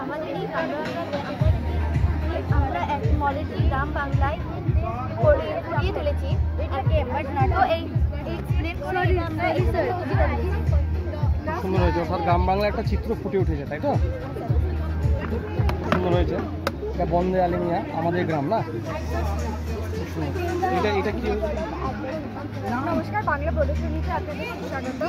আমাদের এই আমরা এক মডেলটি গ্রাম বাংলায় ফুটিয়ে তুলেছি তো এই সুন্দর হয়েছে, অর্থাৎ গ্রাম বাংলায় একটা চিত্র ফুটে উঠেছে, তাই তো? সুন্দর হয়েছে। এটা বন্দে আলিমিয়া আমাদের গ্রাম, না? এটা কি? নমস্কার, বাংলা প্রদর্শনীতে আপনাদের স্বাগত।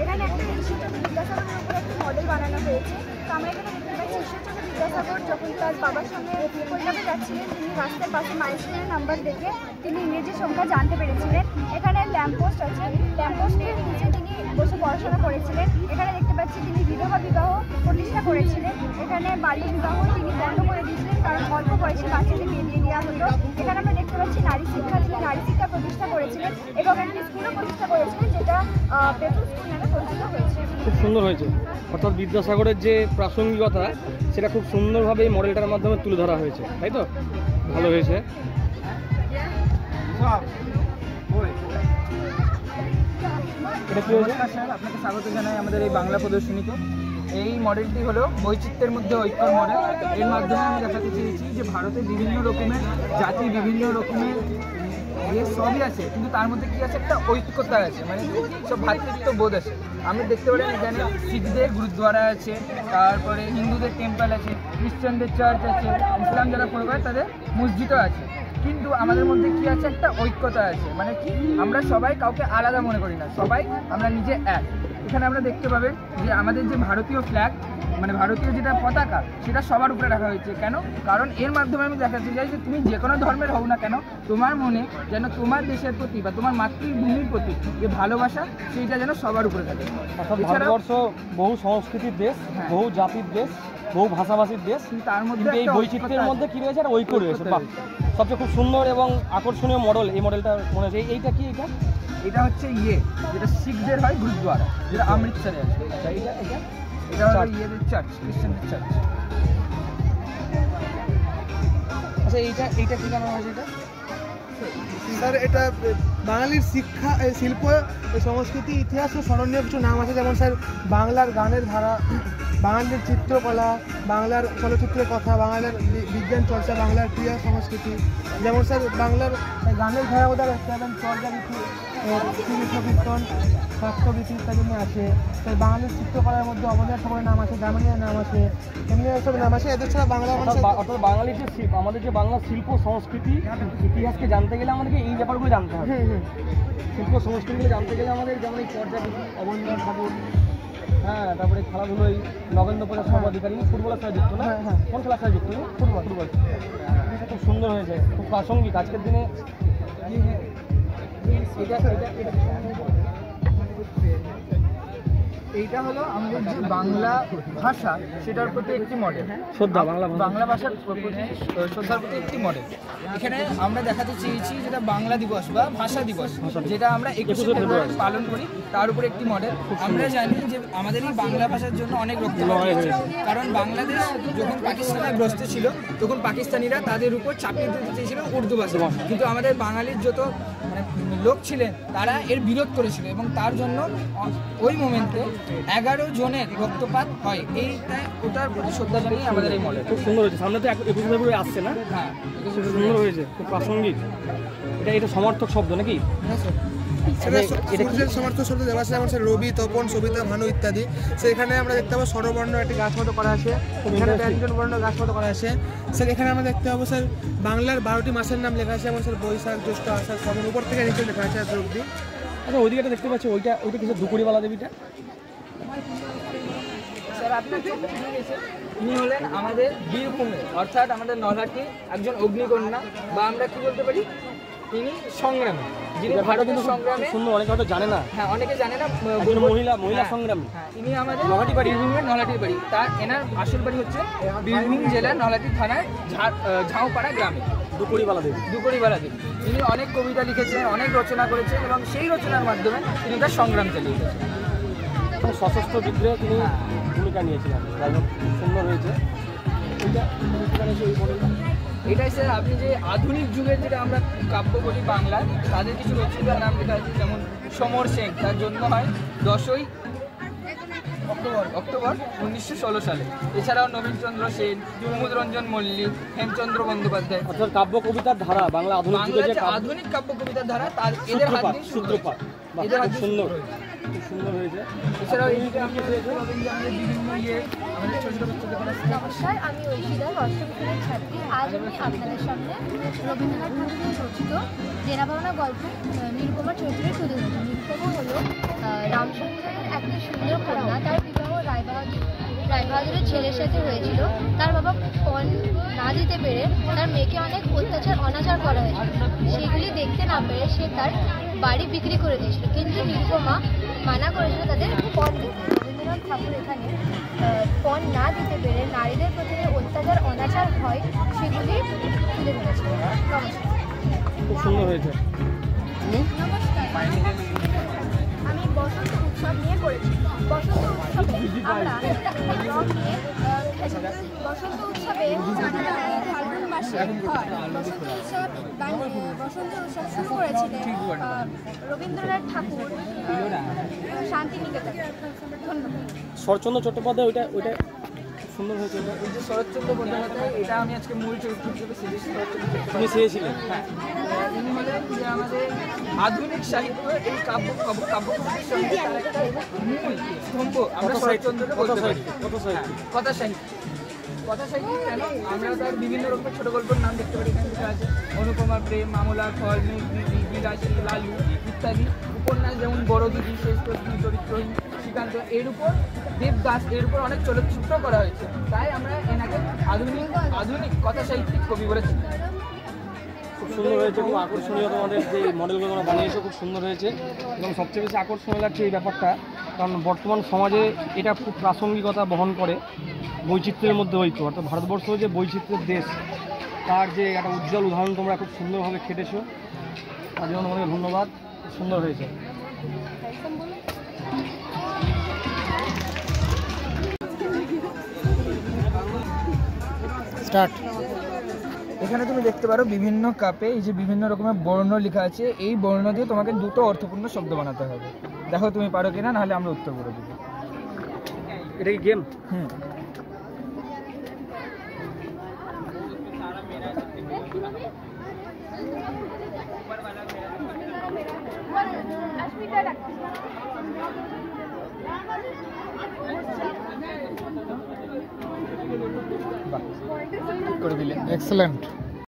এখানে একটা ঈশ্বরচন্দ্র বিদ্যাসাগরের উপরে একটি মডেল বানানো হয়েছে। তো আমরা এখানে দেখতে পাচ্ছি ঈশ্বরচন্দ্র বিদ্যাসাগর যখন তার বাবার সঙ্গে কলকাতা যাচ্ছিলেন, তিনি রাস্তার পাশে মাইলস্টোনের নাম্বার দেখে তিনি ইংরেজির সংখ্যা জানতে পেরেছিলেন। এখানে ল্যাম্পপোস্ট আছে, ল্যাম্পপোস্টের নিচে তিনি বসে পড়াশোনা করেছিলেন। এখানে দেখতে পাচ্ছি তিনি বিধবা বিবাহ প্রতিষ্ঠা করেছিলেন। এখানে বাল্য বিবাহ তিনি বন্ধ করে দিয়েছিলেন, কারণ অল্প বয়সে বাচ্চাদের বিয়ে দিয়ে দেওয়া হতো। এখানে আমরা দেখতে পাচ্ছি নারী শিক্ষা, তিনি নারী শিক্ষা প্রতিষ্ঠা করেছিলেন এবং একটি স্কুলও প্রতিষ্ঠা করেছিলেন, যেটা পেপুল স্কুল নামে পরিচিত হয়েছে। খুব সুন্দর হয়েছে, অর্থাৎ বিদ্যাসাগরের যে প্রাসঙ্গিকতা সেটা খুব সুন্দরভাবে এই মডেলটার মাধ্যমে তুলে ধরা হয়েছে, তাই তো? ভালো হয়েছে। এটা কি হয়েছে? স্যার, আপনাকে স্বাগত জানাই আমাদের এই বাংলা প্রদর্শনীতে। এই মডেলটি হলো বৈচিত্র্যের মধ্যে ঐক্যর মডেল। এর মাধ্যমে আমি দেখাতে চেয়েছি যে ভারতে বিভিন্ন রকমের জাতি, বিভিন্ন রকমের দেশ সবই আছে, কিন্তু তার মধ্যে কি আছে, একটা ঐক্যতা আছে, মানে সব ভ্রাতৃত্ব বোধ আছে। আমি দেখতে পারেন এখানে শিখদের গুরুদ্বারা আছে, তারপরে হিন্দুদের টেম্পল আছে, খ্রিস্টানদের চার্চ আছে, ইসলাম যারা পড়ে করে তাদের মসজিদও আছে। কিন্তু আমাদের মধ্যে কি আছে, একটা ঐক্যতা আছে, মানে কি আমরা সবাই কাউকে আলাদা মনে করি না, সবাই আমরা নিজে এক। এখানে আমরা দেখতে পাবেন যে আমাদের যে ভারতীয় ফ্ল্যাগ, মানে ভারতীয় যেটা পতাকা, সেটা সবার উপরে রাখা হয়েছে। কেন? কারণ এর মাধ্যমে আমি দেখাতে চাই যে তুমি যে কোনো ধর্মের হও না কেন, তোমার মনে যেন তোমার দেশের প্রতি বা তোমার মাতৃভূমির প্রতি যে ভালোবাসা, সেইটা যেন সবার উপরে থাকে। ভারতবর্ষ বহু সংস্কৃতির দেশ, বহু জাতির দেশ, বহু ভাষাভাষীর দেশ, তার মধ্যে এই বৈচিত্র্যের মধ্যে কি রয়েছে, একটা ঐক্য রয়েছে। সবচেয়ে খুব সুন্দর এবং আকর্ষণীয় মডেল এই মডেলটা মনে হচ্ছে। এইটা কি? এটা হচ্ছে যেটা শিখদের হয় গুরুদ্বারা, যেটা অমৃতসরে আছে। এটা হলো ইয়েদের চার্চ, খ্রিস্টানদের চার্চ। আচ্ছা, এইটা কি জানা হয়েছে? এটা স্যার, এটা বাঙালির শিক্ষা, শিল্প, সংস্কৃতি, ইতিহাস ও স্মরণীয় কিছু নাম আছে, যেমন স্যার বাংলার গানের ধারা, বাঙালির চিত্রকলা, বাংলার চলচ্চিত্রের কথা, বাংলার বিজ্ঞান চর্চা, বাংলার ক্রিয়া সংস্কৃতি। যেমন স্যার বাংলার গানের ধারা ওদের চর্যাগীতি, কীর্তন, শাস্ত্রগীতি ইত্যাদি আছে। স্যার বাঙালির চিত্রকলার মধ্যে অবদান সকলের নাম আছে, গ্রামীণের নাম আছে, এমনি সব নাম আছে। এদের ছাড়া বাংলা অর্থাৎ বাঙালির যে আমাদের যে বাংলা শিল্প সংস্কৃতি ইতিহাসকে জানতে গেলে আমাদেরকে এই ব্যাপারগুলো জানতে হবে। শিল্প সংস্কৃতিগুলো জানতে গেলে আমাদের যেমন এই চর্যাগীতি, অবনীন্দ্রনাথ ঠাকুর, হ্যাঁ, তারপরে খেলাধুলোয় নগেন্দ্র প্রসাদ সর্বাধিকারী ফুটবলের সাথে যুক্ত, না? কোন খেলার সাথে যুক্ত? ফুটবল। খুব সুন্দর হয়েছে, খুব প্রাসঙ্গিক আজকের দিনে। এইটা হলো আমাদের যে বাংলা ভাষা, সেটার প্রতি একটি মডেল। বাংলা ভাষার প্রতি শ্রদ্ধার প্রতি একটি মডেল। এখানে আমরা দেখাতে চেয়েছি যেটা বাংলা দিবস বা ভাষা দিবস, যেটা আমরা 21শে ফেব্রুয়ারি পালন করি, তার উপরে একটি মডেল। আমরা জানি যে আমাদের এই বাংলা ভাষার জন্য অনেক রক্তপাত হয়েছে, কারণ বাংলাদেশ যখন পাকিস্তানের গ্রস্ত ছিল, তখন পাকিস্তানিরা তাদের উপর চাপিয়ে দিতে চেয়েছিল উর্দু ভাষা, কিন্তু আমাদের বাঙালির যত লোক ছিলেন তারা এর বিরোধ করেছিল, এবং তার জন্য ওই মোমেন্টে 11 জনের রক্তপাত হয়। এইটাই ওটার প্রতি শ্রদ্ধা জানিয়ে আমাদের এই মডেল। খুব সুন্দর হয়েছে। সামনে তো 21শে ফেব্রুয়ারি আসছে, না? হ্যাঁ, সুন্দর হয়েছে, খুব প্রাসঙ্গিক। এটা সমর্থক শব্দ নাকি? সূর্যের সমর্থক শব্দ দেওয়া আছে, যেমন স্যার রবি, তপন, সবিতা, ভানু ইত্যাদি। সেখানে আমরা দেখতে পাবো স্বরবর্ণ একটি গাছ মতো করা আছে, এখানে ব্যঞ্জন বর্ণ গাছ মতো করা আছে। স্যার এখানে আমরা দেখতে পাবো স্যার বাংলার 12টি মাসের নাম লেখা আছে, যেমন স্যার বৈশাখ, জ্যৈষ্ঠ, আষাঢ়, শ্রাবণ, উপর থেকে নিচে লেখা আছে এত অবধি। আচ্ছা, ওইদিকে দেখতে পাচ্ছি, ওইটা কিছু দুপুরিবালা দেবীটা। স্যার আপনার ইনি হলেন আমাদের বীরভূমের, অর্থাৎ আমাদের নলহাটির একজন অগ্নিকন্যা, বা আমরা কি বলতে পারি, তিনি সংগ্রামী, যিনি ভারতের সংগ্রামে সুন্দর, অনেকে হয়তো জানে না। হ্যাঁ, অনেকে জানে না। মহিলা সংগ্রামী। হ্যাঁ, ইনি আমাদের বীরভূমের নলহাটির বাড়ি। এনার আসল বাড়ি হচ্ছে বীরভূম জেলার নলহাটি থানায় ঝাউপাড়া গ্রামে। দুপুরিবালা দেবী। তিনি অনেক কবিতা লিখেছেন, অনেক রচনা করেছেন, এবং সেই রচনার মাধ্যমে তিনি তার সংগ্রাম চালিয়ে গেছেন। সশস্ত্র বিদ্রোহে তিনি ভূমিকা নিয়েছিলেন। যাই হোক, সুন্দর হয়েছে। এটাই স্যার, আপনি যে আধুনিক যুগের যেটা আমরা কাব্য বলি বাংলায়, তাদের কিছু রচয়িতার নাম লেখা আছে, যেমন সমর শেখ, তার জন্ম হয় 10ই অক্টোবর 1916 সালে। এছাড়াও নবীনচন্দ্র সেন, কুমুদরঞ্জন মল্লিক, হেমচন্দ্র বন্দ্যোপাধ্যায়, অর্থাৎ কাব্য কবিতার ধারা বাংলা আধুনিক যুগে বাংলার যে যে আধুনিক কাব্য কবিতার ধারা তার এদের হাত দিয়ে শুরু হয়েছে। সূত্রপাত বাহ, এদের হাত খুব দিয়ে সুন্দর, শুরু হয়েছে। খুব সুন্দর হয়েছে। এছাড়াও এইদিকে আপনি দেখতে পাবেন যে আমাদের বিভিন্ন আমাদের ছোট ছোট বাচ্চাদের পড়াশোনা। নমস্কার, আমি ঐশিদা, অষ্টম শ্রেণীর ছাত্রী। আজ আমি আপনাদের সামনে রবীন্দ্রনাথ ঠাকুরের রচিত দেনা পাওনা গল্প নিরুপমার চরিত্রে তুলে ধরেছি। নিরুপমা হলো রামচন্দ্রের একটি সুন্দর কন্যা। তার বিবাহ রায়বাহাদুরের ছেলের সাথে হয়েছিল। তার বাবা পণ না দিতে পেরে তার মেয়েকে অনেক অনাচার করা হয়েছিল। সেগুলি দেখতে না পেরে সে তার বাড়ি বিক্রি করে দিয়েছিল, কিন্তু নিরুপমা মানা করেছিল তাদের পণ দিতে। রবীন্দ্রনাথ ঠাকুর এখানে পণ না দিতে পেরে নারীদের প্রতি অত্যাচার অনাচার হয় সেগুলি তুলে ধরেছে। নমস্কার। খুব সুন্দর হয়েছে। নমস্কার, আমি বসন্ত উৎসব নিয়ে করেছি। বসন্ত উৎসবে আমরা রং নিয়ে বসন্ত উৎসবে ফাল্গুন মাসে হয়। বসন্ত উৎসব শুরু করেছিলেন রবীন্দ্রনাথ ঠাকুর শান্তিনিকেতনে। ধন্যবাদ। শরৎচন্দ্র চট্টোপাধ্যায় ওইটা খুব সুন্দর হয়েছে। এই যে শরৎচন্দ্র বন্দ্যোপাধ্যায়, এটা আমি আজকে মূল চরিত্র হিসেবে সেজেছি। তুমি চেয়েছিলেন? হ্যাঁ, ইনি হলেন যে আমাদের আধুনিক সাহিত্য এই কাব্য কবিতার সঙ্গে তার একটা মূল স্তম্ভ আমরা শরৎচন্দ্রকে বলতে পারি। কত সাহিত্য, কথা সাহিত্য। কথা সাহিত্য কেন? আমরা তার বিভিন্ন রকমের ছোট গল্পের নাম দেখতে পারি। এখানে যেটা আছে অনুপমা প্রেম, মামলা, ফল, মেঘ, দিদি, বিলাসী, লালু ইত্যাদি। উপন্যাস যেমন বড় দিদি, শেষ প্রশ্ন, চরিত্রহীন, শ্রীকান্ত, এর উপর দেবদাস, এর উপর অনেক চলচ্চিত্র করা হয়েছে। তাই আমরা এনাকে আধুনিক কথা সাহিত্যিক কবি বলেছি। খুব সুন্দর হয়েছে, খুব আকর্ষণীয়। তোমাদের যে মডেলগুলো তোমরা বানিয়েছো খুব সুন্দর হয়েছে, এবং সবচেয়ে বেশি আকর্ষণীয় লাগছে এই ব্যাপারটা, কারণ বর্তমান সমাজে এটা খুব প্রাসঙ্গিকতা বহন করে। বৈচিত্র্যের মধ্যে ঐক্য, অর্থাৎ ভারতবর্ষ যে বৈচিত্র্যের দেশ, তার যে একটা উজ্জ্বল উদাহরণ তোমরা খুব সুন্দরভাবে খেটেছো। তার জন্য তোমাকে ধন্যবাদ। সুন্দর হয়েছে। স্টার্ট। এখানে তুমি দেখতে পারো বিভিন্ন কাপে এই যে বিভিন্ন রকমের বর্ণ লেখা আছে। এই বর্ণ দিয়ে তোমাকে দুটো অর্থপূর্ণ শব্দ বানাতে হবে। দেখো তুমি পারো কিনা, নাহলে আমরা উত্তর করে দেবো। এটা কি গেম? হুম। করে দিলে। এক্সেলেন্ট।